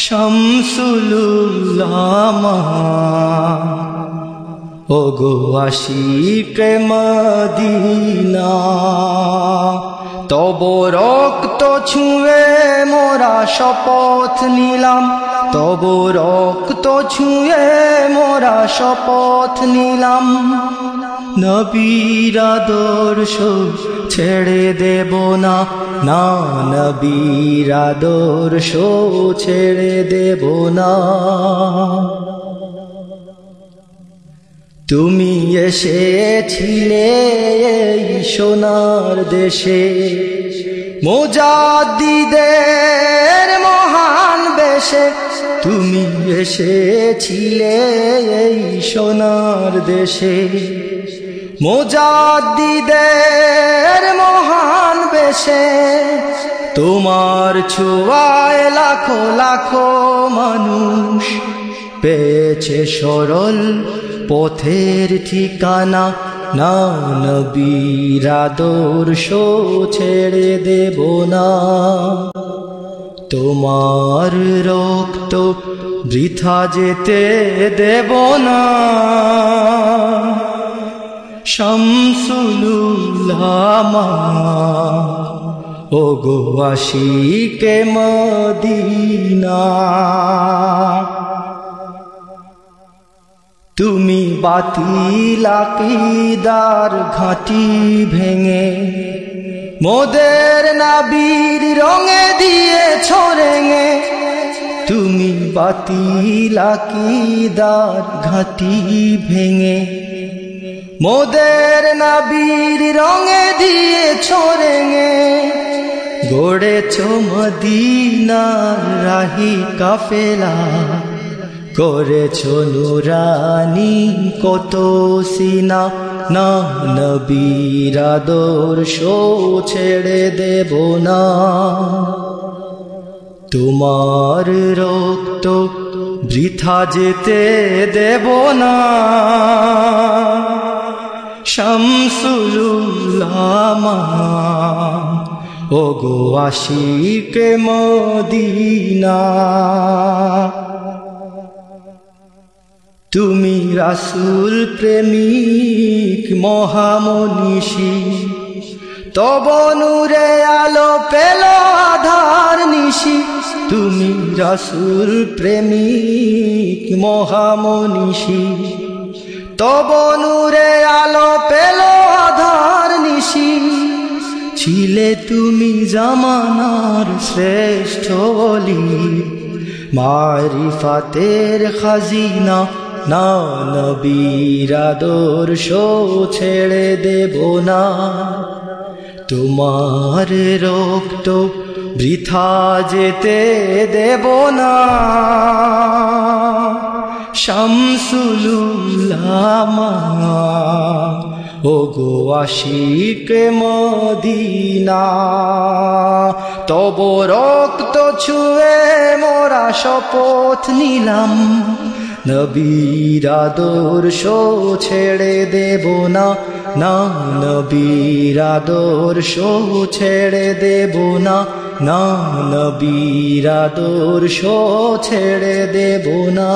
শামসুল উলামা ওগো আশিকে মদিনা, তব রক্ত ছুঁয়ে মোরা শপথ নিলাম, তব রক্ত ছুঁয়ে মোরা শপথ নিলাম। নবীর আদর্শ ছেড়ে দেব না, না নবীর আদর্শ ছেড়ে দেব না। তুমি এসেছিলে এই সোনার দেশে, মুজাদ্দিদের মহান বেশে। তুমি এসেছিলে এই সোনার দেশে, মুজাদ্দিদের মহান বেশে। তোমার ছোঁয়ায় লাখো লাখো মানুষ পেয়েছে সরল পথের ঠিকানা, না নবীর আদর্শ ছেড়ে দেব না। তোমার রক্ত বৃথা যেতে দেব না। শামসুল উলামা ওগো আশিকে মদিনা, তুমি বাতিল আকীদার ঘাঁটি ভেঙে মোদের নবীর রঙে দিয়েছ রেঙে। তুমি বাতিল আকীদার ঘাঁটি ভেঙে মোদের নবীর রঙে দিয়েছ রেঙে। গড়েছ মদিনার রাহি কাফেলা, করেছ নুরানি কত সিনা, না নবীর আদর্শ ছেড়ে দেব না। তোমার রক্ত বৃথা যেতে দেব না। শামসুল উলামা ওগো আশিকে মদিনা, তুমি রাসূল প্রেমিক মহামনীষী। তব নূরে আলো পেল আধার নিশি। তুমি রাসূল প্রেমিক মহামনীষী। তব নূরে আলো পেল আধার নিশি। ছিলে তুমি জামানার শ্রেষ্ঠ ওলি, মারিফাতের খাজিনা, না নবীর আদর্শ ছেড়ে দেব না। তোমার রক্ত বৃথা যেতে দেব না। শামসুল উলামা ওগো আশিকে মদিনা, তব রক্ত ছুঁয়ে মোরা শপথ নিলাম, নবীর আদর্শ ছেড়ে দেব না, না নবীর আদর্শ ছেড়ে দেব না, না নবীর আদর্শ ছেড়ে দেব না।